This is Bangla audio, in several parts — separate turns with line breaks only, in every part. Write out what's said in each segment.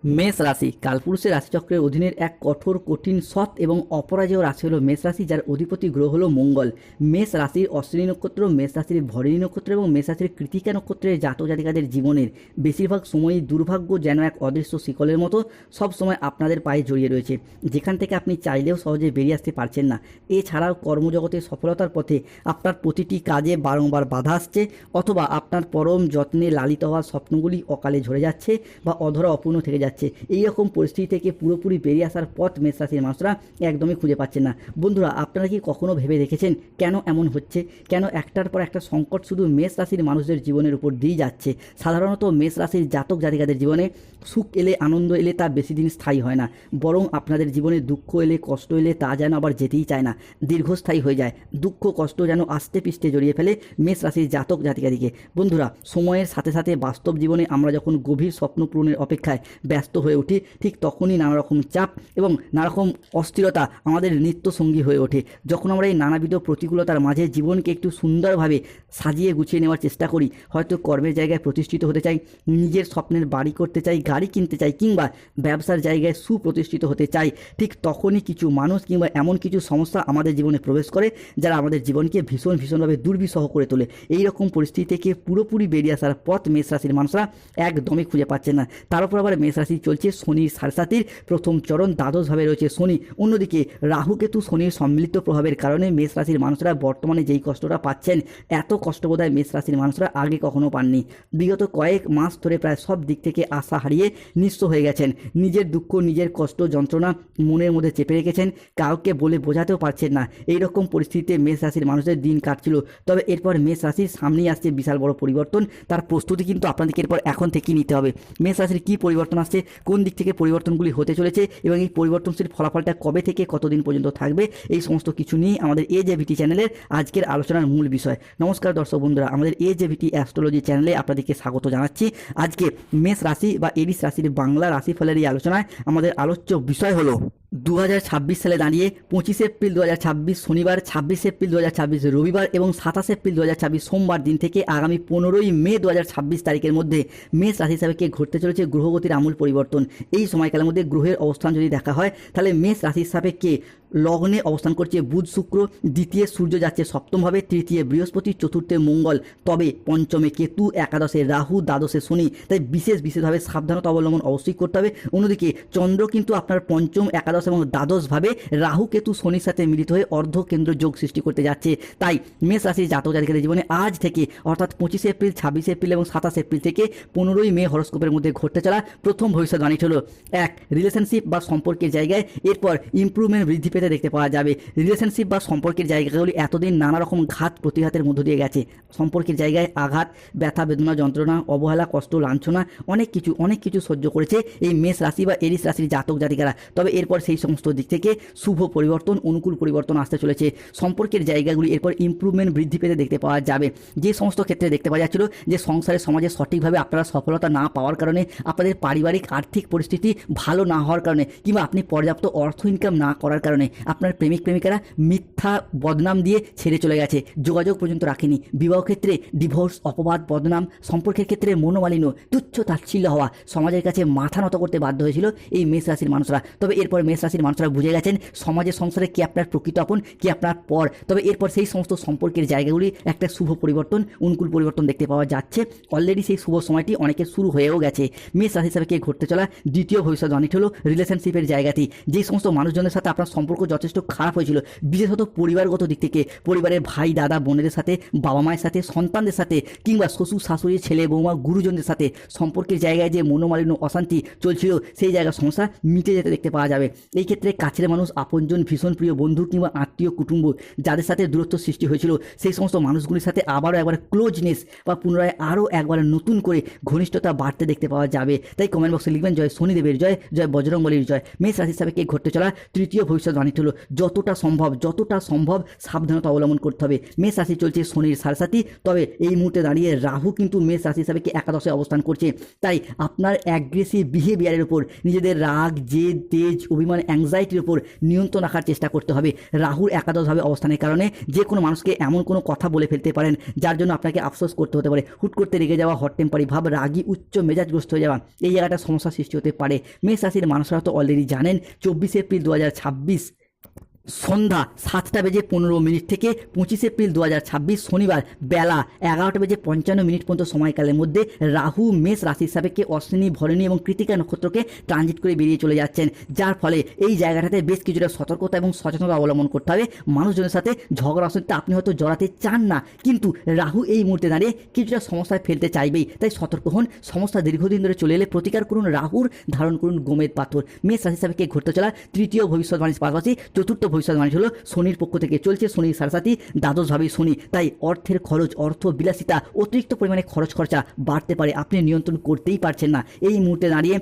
মেষ রাশি কালপুরুষের রাশিচক্রের অধীনের এক কঠোর, কঠিন, সৎ এবং অপরাজেয় রাশি হলো মেষ রাশি, যার অধিপতি গ্রহ হলো মঙ্গল। মেষ রাশির অশ্বিনী নক্ষত্র, মেষ রাশির ভরণী নক্ষত্র এবং মেষ রাশির কৃতিকা নক্ষত্রের জাতক জাতিকাদের জীবনের বেশিরভাগ সময়ই দুর্ভাগ্য যেন এক অদৃশ্য শিকলের মতো সব সময় আপনাদের পায়ে জড়িয়ে রয়েছে, যেখান থেকে আপনি চাইলেও সহজে বেরিয়ে আসতে পারছেন না। এছাড়াও কর্মজগতে সফলতার পথে আপনার প্রতিটি কাজে বারংবার বাধা আসছে, অথবা আপনার পরম যত্নে লালিত হওয়া স্বপ্নগুলি অকালে ঝরে যাচ্ছে বা অধরা অপূর্ণ থেকে যাচ্ছে। এই রকম পরিস্থিতি থেকে পুরোপুরি বেরিয়ে আসার পথ মেষ রাশির মানুষরা একদমই খুঁজে পাচ্ছেন না। বন্ধুরা, আপনারা কি কখনো ভেবে দেখেছেন কেন এমন হচ্ছে? কেন একটার পর একটা সংকট শুধু মেষ রাশির মানুষদের জীবনের উপর দিয়ে যাচ্ছে? সাধারণত মেষ রাশির জাতক জাতিকাদের জীবনে সুখ এলে, আনন্দ এলে তা বেশি দিন স্থায়ী হয় না, বরং আপনাদের জীবনে দুঃখ এলে, কষ্ট এলে তা যেন আবার যেতেই চায় না, দীর্ঘস্থায়ী হয়ে যায়। দুঃখ কষ্ট যেন আস্তে পিষ্টে জড়িয়ে ফেলে মেষ রাশির জাতক জাতিকাদিকে। বন্ধুরা, সময়ের সাথে সাথে বাস্তব জীবনে আমরা যখন গভীর স্বপ্ন পূরণের অপেক্ষায় ব্যস্ত হয়ে উঠি, ঠিক তখনই নানা রকম চাপ এবং নানা রকম অস্থিরতা আমাদের নিত্য সঙ্গী হয়ে ওঠে। যখন আমরা এই নানাবিধ প্রতিকূলতার মাঝে জীবনকে একটু সুন্দরভাবে সাজিয়ে গুছিয়ে নেওয়ার চেষ্টা করি, হয়তো কর্মের জায়গায় প্রতিষ্ঠিত হতে চাই, নিজের স্বপ্নের বাড়ি করতে চাই, গাড়ি কিনতে চাই, কিংবা ব্যবসার জায়গায় সুপ্রতিষ্ঠিত হতে চাই, ঠিক তখনই কিছু মানুষ কিংবা এমন কিছু সমস্যা আমাদের জীবনে প্রবেশ করে যারা আমাদের জীবনকে ভীষণভাবে দুর্বিষহ করে তোলে। এই রকম পরিস্থিতি থেকে পুরোপুরি বেরিয়ে আসার পথ মেষ রাশির মানুষরা একদমই খুঁজে পাচ্ছে না। তার উপর আবার মেষ রাশি চলছে শনির সাড়ে প্রথম চরণ, দ্বাদশভাবে রয়েছে শনি। অন্যদিকে রাহু কেতু শনির সম্মিলিত প্রভাবের কারণে মেষ রাশির মানুষরা বর্তমানে যেই কষ্টটা পাচ্ছেন, এত কষ্ট বোধহয় মেষ রাশির মানুষরা আগে কখনো পাননি। বিগত কয়েক মাস ধরে প্রায় সব দিক থেকে আশা হারিয়ে নিঃস্ব হয়ে গেছেন। নিজের দুঃখ, নিজের কষ্ট, যন্ত্রণা মনের মধ্যে চেপে রেখেছেন, কাউকে বলে বোঝাতেও পারছেন না। এইরকম পরিস্থিতিতে মেষ রাশির মানুষদের দিন কাটছিল। তবে এরপর মেষ রাশির সামনেই আসছে বিশাল বড় পরিবর্তন। তার প্রস্তুতি কিন্তু আপনাদেরকে এরপর এখন থেকেই নিতে হবে। মেষ রাশির কী পরিবর্তন আসছে, কোন দিক থেকে পরিবর্তনগুলি হতে চলেছে এবং এই পরিবর্তনশীল ফলাফলটা কবে থেকে কতদিন পর্যন্ত থাকবে, এই সমস্ত কিছু নিয়ে আমাদের AJVT চ্যানেলের আজকের আলোচনার মূল বিষয়। নমস্কার দর্শক বন্ধুরা, আমাদের AJVT অ্যাস্ট্রোলজি চ্যানেলে আপনাদেরকে স্বাগত জানাচ্ছি। আজকে মেষ রাশি বা এরিস রাশির বাংলা রাশিফলের এই আলোচনায় আমাদের আলোচ্য বিষয় হলো 2026 সালে দাঁড়িয়ে 25 এপ্রিল 2026 শনিবার, 26 এপ্রিল 2026 রবিবার এবং 27 এপ্রিল 2026 সোমবার দিন থেকে আগামী 15ই মে 2026 তারিখের মধ্যে মেষ রাশি হিসাবে ঘটতে চলেছে গ্রহগতির আমূল পরিবর্তন। এই সময়কালের মধ্যে গ্রহের অবস্থান যদি দেখা হয়, তাহলে মেষ রাশির সাপেক্ষে লগ্নে অবস্থান করছে বুধ শুক্র, দ্বিতীয় সূর্য যাচ্ছে সপ্তমভাবে, তৃতীয় বৃহস্পতি, চতুর্থে মঙ্গল, তবে পঞ্চমে কেতু, একাদশে রাহু, দ্বাদশে শনি। তাই বিশেষভাবে সাবধানতা অবলম্বন অবশ্যই করতে হবে। অন্যদিকে চন্দ্র কিন্তু আপনার পঞ্চম, একাদশ এবং দ্বাদশভাবে রাহু কেতু শনির সাথে মিলিত হয়ে অর্ধকেন্দ্র যোগ সৃষ্টি করতে যাচ্ছে। তাই মেষ রাশির জাতক জাতিকাদের জীবনে আজ থেকে অর্থাৎ 25 এপ্রিল, 26 এপ্রিল এবং 27 এপ্রিল থেকে 15ই মে হরস্কোপের মধ্যে ঘটতে চলা প্রথম ভবিষ্যৎবাণী হলো 1. রিলেশনশিপ বা সম্পর্কের জায়গায় এরপর ইমপ্রুভমেন্ট বৃদ্ধি পেতে দেখতে পাওয়া যাবে। রিলেশনশিপ বা সম্পর্কের জায়গাগুলি এতদিন নানা রকম ঘাত প্রতিঘাতের মধ্য দিয়ে গেছে। সম্পর্কের জায়গায় আঘাত, ব্যথা, বেদনা, যন্ত্রণা, অবহেলা, কষ্ট, লাঞ্ছনা, অনেক কিছু সহ্য করেছে এই মেষ রাশি বা এরিস রাশির জাতক জাতিকারা। তবে এরপর সেই সমস্ত দিক থেকে শুভ পরিবর্তন, অনুকূল পরিবর্তন আসতে চলেছে। সম্পর্কের জায়গাগুলি এরপর ইমপ্রুভমেন্ট বৃদ্ধি পেতে দেখতে পাওয়া যাবে। যে সমস্ত ক্ষেত্রে দেখতে পাওয়া যাচ্ছিল যে সংসারে সমাজে সঠিকভাবে আপনারা সফলতা না পাওয়ার কারণে, আপনাদের পারিবারিক আর্থিক পরিস্থিতি ভালো না হওয়ার কারণে, কিংবা আপনি পর্যাপ্ত অর্থ ইনকাম না করার কারণে আপনার প্রেমিক প্রেমিকারা মিথ্যা বদনাম দিয়ে ছেড়ে চলে গেছে, যোগাযোগ পর্যন্ত রাখেনি। বিবাহ ক্ষেত্রে ডিভোর্স, অপবাদ, বদনাম, সম্পর্কের ক্ষেত্রে মনোমালিন্য, তুচ্ছ তাচ্ছিল্য হওয়া, সমাজের কাছে মাথা নত করতে বাধ্য হয়েছিল এই মেষ রাশির মানুষরা। তবে এরপর মেষ রাশির মানুষরা বুঝে গেছেন সমাজের সংসারে কি আপনার প্রকৃত আপন, কি আপনার পর। তবে এরপর সেই সমস্ত সম্পর্কের জায়গাগুলি একটা শুভ পরিবর্তন, অনুকূল পরিবর্তন দেখতে পাওয়া যাচ্ছে। অলরেডি সেই শুভ সময়টি অনেকের শুরু হয়েও গেছে। মেষ রাশি হিসাবে ঘটতে চলা দ্বিতীয় ভবিষ্যৎবাণীটি হলো রিলেশনশিপের জায়গাতেই যে সমস্ত মানুষজনের সাথে আপনার সম্পর্ক যথেষ্ট খারাপ হয়েছিল, বিশেষত পরিবারগত দিক থেকে, পরিবারের ভাই দাদা বোনেদের সাথে, বাবা মায়ের সাথে, সন্তানদের সাথে, কিংবা শ্বশুর শাশুড়ি, ছেলে বৌমা, গুরুজনদের সাথে সম্পর্কের জায়গায় যে মনোমালিন্য, অশান্তি চলছিল, সেই জায়গার সমস্যা মিটে যেতে দেখতে পাওয়া যাবে। এই ক্ষেত্রে কাছের মানুষ, আপনজন, ভীষণ প্রিয় বন্ধু কিংবা আত্মীয় কুটুম্ব যাদের সাথে দূরত্ব সৃষ্টি হয়েছিল, সেই সমস্ত মানুষগুলির সাথে আবারও একবার ক্লোজনেস বা পুনরায় আরও একবার নতুন করে ঘনিষ্ঠতা বাড়তে দেখতে পাওয়া যাবে। তাই কমেন্ট বক্সে লিখবেন জয় শনিদেবের জয়, জয় বজরংবলীর জয়। মেষ রাশি হিসাবে ঘটতে চলা তৃতীয় ভবিষ্যৎবাণী হলো যতটা সম্ভব সাবধানতা অবলম্বন করতে হবে। মেষ রাশি চলছে শনির সাড়ে, তবে এই মুহূর্তে দাঁড়িয়ে রাহু কিন্তু মেষ রাশি হিসাবে একাদশে অবস্থান করছে। তাই আপনার অ্যাগ্রেসিভ বিহেভিয়ারের উপর নিজেদের রাগ, জেদ, তেজ, অভিমান অ্যাংজাইটির উপর নিয়ন্ত্রণ রাখার চেষ্টা করতে হবে। রাহুর একাদশভাবে অবস্থানের কারণে যে কোনো মানুষকে এমন কোনো কথা বলে ফেলতে পারেন যার জন্য আপনাকে আফসোস করতে হতে পারে। হুট করতে রেগে যাওয়া, হট টেম্পারি ভাব, রাগী, উচ্চ মেজাজগ্রস্ত হয়ে যাওয়া, এই জায়গাটা সমস্যার সৃষ্টি হতে পারে। মেষ রাশির মানুষরা তো অলরেডি জানেন 24 এপ্রিল 2026 সন্ধ্যা 7:15 থেকে 25 এপ্রিল 2026 শনিবার বেলা 11:55 পর্যন্ত সময়কালের মধ্যে রাহু মেষ রাশির সাপেক্ষে অশ্বিনী, ভরণী এবং কৃতিকা নক্ষত্রকে ট্রানজিট করে বেরিয়ে চলে যাচ্ছেন, যার ফলে এই জায়গাটাতে বেশ কিছুটা সতর্কতা এবং সচেতনতা অবলম্বন করতে হবে। মানুষজনের সাথে ঝগড়া অশান্তিতে আপনি হয়তো জড়াতে চান না, কিন্তু রাহু এই মুহূর্তে দাঁড়িয়ে কিছুটা সমস্যায় ফেলতে চাইবেই, তাই সতর্ক হন। সমস্যা দীর্ঘদিন ধরে চলে এলে প্রতিকার করুন রাহুর, ধারণ করুন গোমেদ পাথর। মেষ রাশির সাপেক্ষে ঘটতে চলা তৃতীয় ভবিষ্যৎবাণীর পাশাপাশি চতুর্থ ভবিষ্যৎবাণী হলো শনির পক্ষ থেকে চলছে শনির সাড়ে দ্বাদশভাবে শনি, তাই অর্থের খরচ, অর্থ বিলাসিতা, অতিরিক্ত পরিমাণে খরচা বাড়তে পারে, আপনি নিয়ন্ত্রণ করতেই পারছেন না। এই মুহূর্তে দাঁড়িয়ে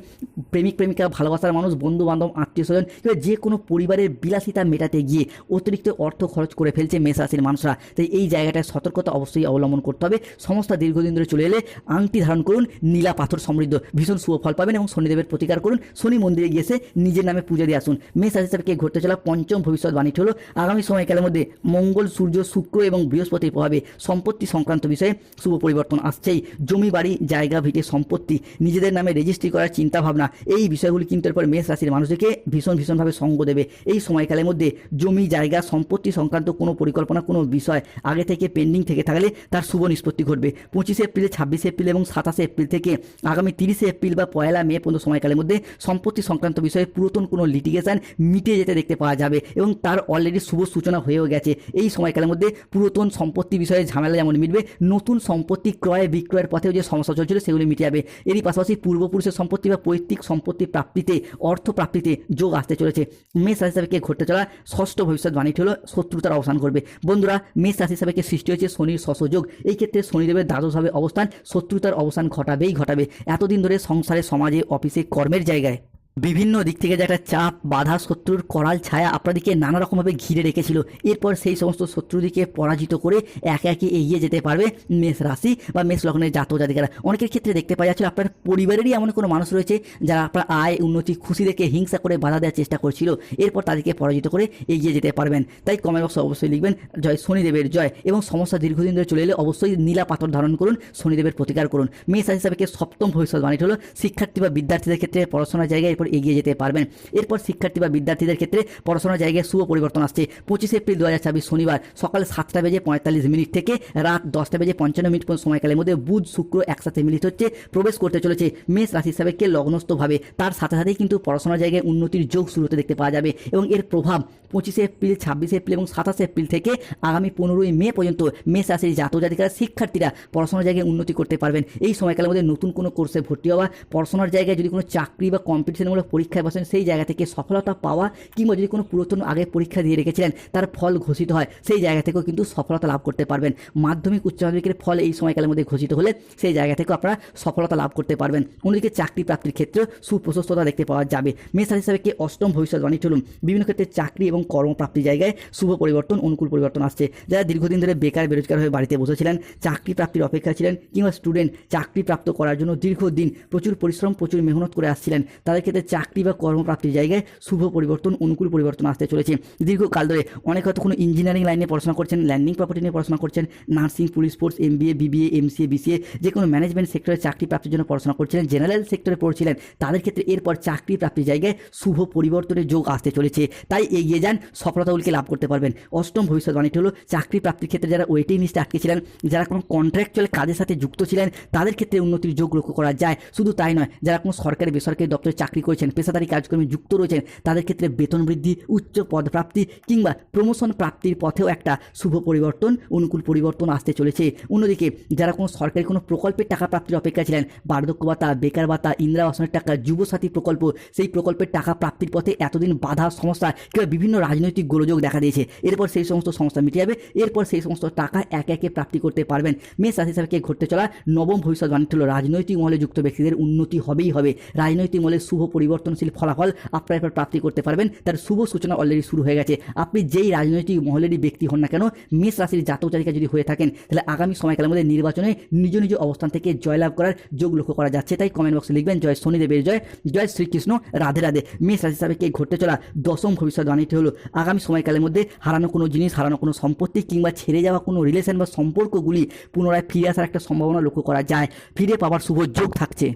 প্রেমিক প্রেমিকা, ভালোবাসার মানুষ, বন্ধু বান্ধব, আত্মীয় স্বজন কিংবা যে কোনো পরিবারের বিলাসিতা মেটাতে গিয়ে অতিরিক্ত অর্থ খরচ করে ফেলছে মেষ রাশির মানুষরা, তাই এই জায়গাটায় সতর্কতা অবশ্যই অবলম্বন করতে হবে। সমস্যা দীর্ঘদিন ধরে চলে এলে আংটি ধারণ করুন, নীলা পাথর সমৃদ্ধ, ভীষণ শুভ ফল পাবেন এবং শনিদেবের প্রতিকার করুন। শনি মন্দিরে গিয়ে নিজের নামে পুজো দিয়ে আসুন। মেষ রাশির সাপেক্ষে ঘটতে চলা পঞ্চম ভবিষ্যৎবাণী হলো আগামী সময়কালের মধ্যে মঙ্গল, সূর্য, শুক্র এবং বৃহস্পতির প্রভাবে সম্পত্তি সংক্রান্ত বিষয়ে শুভ পরিবর্তন আসছেই। জমি, বাড়ি, জায়গা, ভিটে, সম্পত্তি নিজেদের নামে রেজিস্ট্রি করার চিন্তা ভাবনা, এই বিষয়গুলি কিন্তু এরপর মেষ রাশির মানুষদেরকে ভীষণভাবে সঙ্গ দেবে। এই সময়কালের মধ্যে জমি, জায়গা, সম্পত্তি সংক্রান্ত কোনো পরিকল্পনা, কোনো বিষয় আগে থেকে পেন্ডিং থেকে থাকলে তার শুভ নিষ্পত্তি ঘটবে। 25 এপ্রিল, 26 এপ্রিল এবং 27 এপ্রিল থেকে আগামী 30 এপ্রিল বা 1 মে পর্যন্ত সময়কালের মধ্যে সম্পত্তি সংক্রান্ত বিষয়ে পুরাতন কোনো লিটিগেশন মিটে যেতে দেখতে পাওয়া যাবে এবং তার অলরেডি শুভ সূচনা হয়েও গেছে। এই সময়কালের মধ্যে পুরাতন সম্পত্তি বিষয়ে ঝামেলা যেমন মিটবে, নতুন সম্পত্তি ক্রয় বিক্রয়ের পথেও যে সমস্যা চলছিল সেগুলি মিটে যাবে। এরই পাশাপাশি পূর্বপুরুষের সম্পত্তি বা পৈতৃক সম্পত্তি প্রাপ্তিতে, অর্থ প্রাপ্তিতে যোগ আসতে চলেছে। মেষ রাশি সাপেক্ষে ঘটতে চলা ষষ্ঠ ভবিষ্যৎবাণীটি হলো শত্রুতার অবসান করবে। বন্ধুরা, মেষ রাশি সাপেক্ষে সৃষ্টি হয়েছে শনির শশযোগ, এই ক্ষেত্রে শনিদেবের দ্বাদশভাবে অবস্থান শত্রুতার অবসান ঘটাবে। এতদিন ধরে সংসারে, সমাজে, অফিসে, কর্মের জায়গায় বিভিন্ন দিক থেকে যে একটা চাপ, বাধা, শত্রুর করাল ছায়া আপনাদেরকে নানা রকমভাবে ঘিরে রেখেছিল, এরপর সেই সমস্ত শত্রুদিকে পরাজিত করে একে একে এগিয়ে যেতে পারবে মেষ রাশি বা মেষ লগ্নের জাতক জাতিকারা। অনেকের ক্ষেত্রে দেখতে পাওয়া যাচ্ছিল আপনার পরিবারেরই এমন কোনো মানুষ রয়েছে যারা আপনার আয়, উন্নতি, খুশি দেখে হিংসা করে বাধা দেওয়ার চেষ্টা করছিল, এরপর তাদেরকে পরাজিত করে এগিয়ে যেতে পারবেন। তাই কমেন্ট বক্সে অবশ্যই লিখবেন জয় শনিদেবের জয়, এবং সমস্যা দীর্ঘদিন ধরে চলে এলে অবশ্যই নীলা পাথর ধারণ করুন, শনিদেবের প্রতিকার করুন। মেষ রাশি সাপেক্ষে সপ্তম ভবিষ্যৎবাণীটি হলো শিক্ষার্থী বা বিদ্যার্থীদের ক্ষেত্রে পড়াশোনার জায়গায় এরপর এগিয়ে যেতে পারবেন। এরপর শিক্ষার্থী বা বিদ্যার্থীদের ক্ষেত্রে পড়াশোনার জায়গায় শুভ পরিবর্তন আসছে। 25 এপ্রিল 2026 শনিবার সকাল 7:45 থেকে রাত 10:55 পর্যন্ত সময়কালের মধ্যে বুধ, শুক্র একসাথে মিলিত হচ্ছে, প্রবেশ করতে চলেছে মেষ রাশি সাপেক্ষে লগ্নস্থভাবে। তার সাথে সাথেই কিন্তু পড়াশোনার জায়গায় উন্নতির যোগ শুরু হতে দেখতে পাওয়া যাবে এবং এর প্রভাব 25 এপ্রিল, 26 এপ্রিল এবং 27 এপ্রিল থেকে আগামী 15 মে পর্যন্ত মেষ রাশির জাতক জাতিকারা, শিক্ষার্থীরা পড়াশোনার জায়গায় উন্নতি করতে পারবেন। এই সময়কালের মধ্যে নতুন কোনো কোর্সে ভর্তি হওয়া, পড়াশোনার জায়গায় যদি কোনো চাকরি বা কম্পিটিশনমূলক পরীক্ষায় বসেন সেই জায়গা থেকে সফলতা পাওয়া, কিংবা যদি কোনো পুরাতন আগে পরীক্ষা দিয়ে রেখেছিলেন তার ফল ঘোষিত হয়, সেই জায়গা থেকেও কিন্তু সফলতা লাভ করতে পারবেন। মাধ্যমিক, উচ্চ মাধ্যমিকের ফল এই সময়কালের মধ্যে ঘোষিত হলে সেই জায়গা থেকেও আপনারা সফলতা লাভ করতে পারবেন। অন্যদিকে চাকরি প্রাপ্তির ক্ষেত্রে সুপ্রশস্ততা দেখতে পাওয়া যাবে। মেষ রাশি হিসাবে অষ্টম ভবিষ্যৎবাণী চলুন, বিভিন্ন ক্ষেত্রে চাকরি এবং কর্মপ্রাপ্তির জায়গায় শুভ পরিবর্তন, অনুকূল পরিবর্তন আসছে। যারা দীর্ঘদিন ধরে বেকার, বেরোজগার হয়ে বাড়িতে বসেছিলেন, চাকরি প্রাপ্তির অপেক্ষা ছিলেন, কিংবা স্টুডেন্ট চাকরি প্রাপ্ত করার জন্য দীর্ঘদিন প্রচুর পরিশ্রম, প্রচুর মেহনত করে আসছিলেন, তাদের ক্ষেত্রে চাকরি বা কর্মপ্রাপ্তির জায়গায় শুভ পরিবর্তন, অনুকূল পরিবর্তন আসতে চলেছে। দীর্ঘকাল ধরে অনেক হয়তো কোনো ইঞ্জিনিয়ারিং লাইনে পড়াশোনা করছেন, ল্যান্ডিং প্রপার্টি নিয়ে পড়াশোনা করছেন, nursing, police force, MBA, BBA, MCA, BCA, যে কোনো ম্যানেজমেন্ট সেক্টরে চাকরি প্রাপ্তির জন্য পড়াশোনা করছিলেন, জেনারেল সেক্টরে পড়ছিলেন, তাদের ক্ষেত্রে এরপর চাকরি প্রাপ্তির জায়গায় শুভ পরিবর্তনের যোগ আসতে চলেছে। তাই এগিয়ে যান, সফলতাগুলিকে লাভ করতে পারবেন। অষ্টম ভবিষ্যৎবাণীটি হলো চাকরি প্রাপ্তির ক্ষেত্রে যারা ওয়েটিং লিস্টে আটকে ছিলেন, যারা কোনো কন্ট্রাকচুয়াল কাজের সাথে যুক্ত ছিলেন, তাদের ক্ষেত্রে উন্নতির যোগ লক্ষ্য করা যায়। শুধু তাই নয়, যারা কোনো সরকারি বেসরকারি দপ্তরে চাকরি করেছেন, পেশাদারি কাজকর্মে যুক্ত রয়েছেন, তাদের ক্ষেত্রে বেতন বৃদ্ধি, উচ্চ পদপ্রাপ্তি কিংবা প্রমোশন প্রাপ্তির পথেও একটা শুভ পরিবর্তন, অনুকূল পরিবর্তন আসতে চলেছে। অন্যদিকে যারা কোনো সরকারি কোনো প্রকল্পের টাকা প্রাপ্তির অপেক্ষা ছিলেন, বার্ধক্য ভাতা, বেকার ভাতা, ইন্দিরা আবাসনের টাকা, যুবসাথী প্রকল্প, সেই প্রকল্পের টাকা প্রাপ্তির পথে এতদিন বাধা, সমস্যা কিংবা বিভিন্ন রাজনৈতিক গোলযোগ দেখা দিয়েছে, এরপর সেই সমস্ত সমস্যা মিটে যাবে। এরপর সেই সমস্ত টাকা একে একে প্রাপ্তি করতে পারবেন। মেষ রাশি হিসাবে ঘটতে চলা নবম ভবিষ্যৎবাণী হলো রাজনৈতিক মহলে যুক্ত ব্যক্তিদের উন্নতি হবেই হবে। রাজনৈতিক মহলে শুভ পরিবর্তনশীল ফলাফল আপনারা এরপর প্রাপ্তি করতে পারবেন। তার শুভ সূচনা অলরেডি শুরু হয়ে গেছে। আপনি যেই রাজনৈতিক মহলেরই ব্যক্তি হন না কেন, মেষ রাশির জাতক জাতিকা যদি হয়ে থাকেন, তাহলে আগামী সময়কালের মধ্যে নির্বাচনে নিজ নিজ অবস্থান থেকে জয়লাভ করার যোগ লক্ষ্য করা যাচ্ছে। তাই কমেন্ট বক্সে লিখবেন জয় শনিদেবের জয়, জয় শ্রীকৃষ্ণ, রাধে রাধে। মেষ রাশি হিসাবে কে ঘটতে চলা দশম ভবিষ্যৎবাণীটি হলো আগামী সময়কালের মধ্যে হারানো কোনো জিনিস, হারানো কোনো সম্পত্তি কিংবা ছেড়ে যাওয়া কোনো রিলেশন বা সম্পর্কগুলি পুনরায় ফিরে আসার একটা সম্ভাবনা লক্ষ্য করা যায়। ফিরে পাওয়ার শুভ যোগ থাকছে।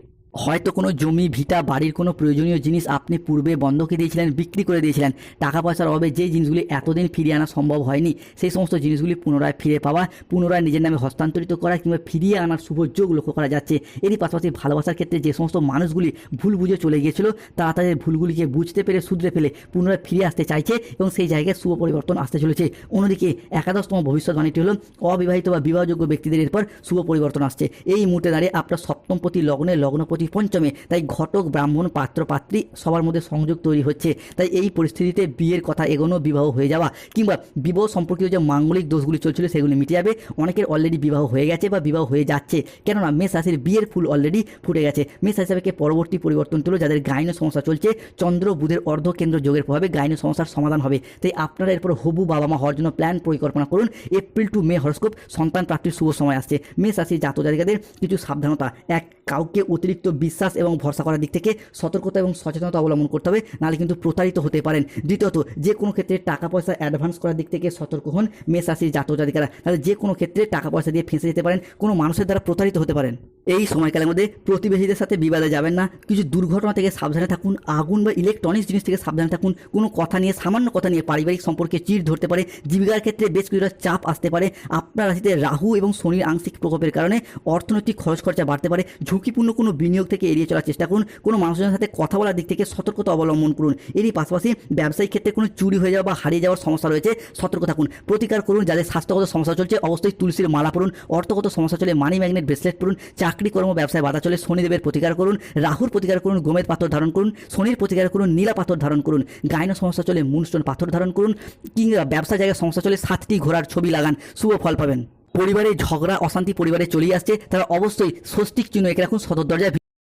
হয়তো কোনো জমি, ভিটা, বাড়ির কোনো প্রয়োজনীয় জিনিস আপনি পূর্বে বন্ধকে দিয়েছিলেন, বিক্রি করে দিয়েছিলেন। টাকা পয়সার অভাবে যে জিনিসগুলি এতদিন ফিরিয়ে আনা সম্ভব হয়নি, সেই সমস্ত জিনিসগুলি পুনরায় ফিরে পাওয়া, পুনরায় নিজের নামে হস্তান্তরিত করা কিংবা ফিরিয়ে আনার শুভ যোগ লক্ষ্য করা যাচ্ছে। এরই পাশাপাশি ভালোবাসার ক্ষেত্রে যে সমস্ত মানুষগুলি ভুল বুঝে চলে গিয়েছিল, তারা তাদের ভুলগুলিকে বুঝতে পেরে শুধরে ফেলে পুনরায় ফিরে আসতে চাইছে এবং সেই জায়গায় শুভ পরিবর্তন আসতে চলেছে। অন্যদিকে একাদশতম ভবিষ্যৎবাণীটি হলো অবিবাহিত বা বিবাহযোগ্য ব্যক্তিদের এরপর শুভ পরিবর্তন আসছে। এই মুহূর্তে দাঁড়িয়ে আপনার সপ্তমপতি লগ্নে, লগ্নপতি পঞ্চমে, তাই ঘটক, ব্রাহ্মণ, পাত্র, পাত্রী সবার মধ্যে সংযোগ তৈরি হচ্ছে। তাই এই পরিস্থিতিতে বিয়ের কথা এগোনো, বিবাহ হয়ে যাওয়া কিংবা বিবাহ সম্পর্কিত যে মাঙ্গলিক দোষগুলি চলছিল সেগুলি মিটে যাবে। অনেকের অলরেডি বিবাহ হয়ে গেছে বা বিবাহ হয়ে যাচ্ছে, কেননা মেষ রাশির বিয়ের ফুল অলরেডি ফুটে গেছে। মেষ রাশি হিসাবে পরবর্তী পরিবর্তন তুলো যাদের গাইন সমস্যা চলছে, চন্দ্র বুধের অর্ধকেন্দ্র যোগের প্রভাবে গাইন সমস্যার সমাধান হবে। তাই আপনারা এরপর হবু বাবা মা হওয়ার জন্য প্ল্যান পরিকল্পনা করুন। এপ্রিল টু মে হরস্কোপ, সন্তান প্রাপ্তির শুভ সময় আসছে। মেষ রাশির জাতক জাতিকাদের কিছু সাবধানতা। এক, কাউকে অতিরিক্ত বিশ্বাস এবং ভরসা করার দিক থেকে সতর্কতা এবং সচেতনতা অবলম্বন করতে হবে, নাহলে কিন্তু প্রতারিত হতে পারেন। দ্বিতীয়ত, যে কোনো ক্ষেত্রে টাকা পয়সা অ্যাডভান্স করার দিক থেকে সতর্ক হন মেষ রাশির জাতক জাতিকারা, তাহলে যে কোনো ক্ষেত্রে টাকা পয়সা দিয়ে ফেঁসে যেতে পারেন, কোনো মানুষের দ্বারা প্রতারিত হতে পারেন। এই সময়কালের মধ্যে প্রতিবেশীদের সাথে বিবাদে যাবেন না। কিছু দুর্ঘটনা থেকে সাবধানে থাকুন। আগুন বা ইলেকট্রনিক্স জিনিস থেকে সাবধানে থাকুন। কোনো কথা নিয়ে, সামান্য কথা নিয়ে পারিবারিক সম্পর্কে চিড় ধরতে পারে। জীবিকার ক্ষেত্রে বেশ কিছুটা চাপ আসতে পারে। আপনার রাশিতে রাহু এবং শনির আংশিক প্রকোপের কারণে অর্থনৈতিক খরচ খরচা বাড়তে পারে। ঝুঁকিপূর্ণ কোনো বিনিয়োগ থেকে এড়িয়ে চলার চেষ্টা করুন। কোনো মানুষজনের সাথে কথা বলার দিক থেকে সতর্কতা অবলম্বন করুন। এরই পাশাপাশি ব্যবসায়িক ক্ষেত্রে কোনো চুরি হয়ে যাওয়া বা হারিয়ে যাওয়ার সমস্যা রয়েছে, সতর্ক থাকুন। প্রতিকার করুন। যাদের স্বাস্থ্যগত সমস্যা চলছে অবশ্যই তুলসীর মালা পড়ুন। অর্থগত সমস্যা চলে মানি ম্যাগনেট ব্রেসলেট পড়ুন। চাকরি কর্ম ব্যবসায় বাধা চলে শনিদেবের প্রতিকার করুন। রাহুর প্রতিকার করুন, গোমেদ পাথর ধারণ করুন। শনির প্রতিকার করুন, নীলা পাথর ধারণ করুন। গাইন সমস্যা চলে মুনস্টোন পাথর ধারণ করুন। কিংবা ব্যবসা জায়গায় সমস্যা চলে 7টি ঘোড়ার ছবি লাগান, শুভ ফল পাবেন। পরিবারে ঝগড়া অশান্তি পরিবারে চলেই আসছে, তারা অবশ্যই স্বস্তিক চিহ্ন এঁকে রাখুন সদর দরজায়।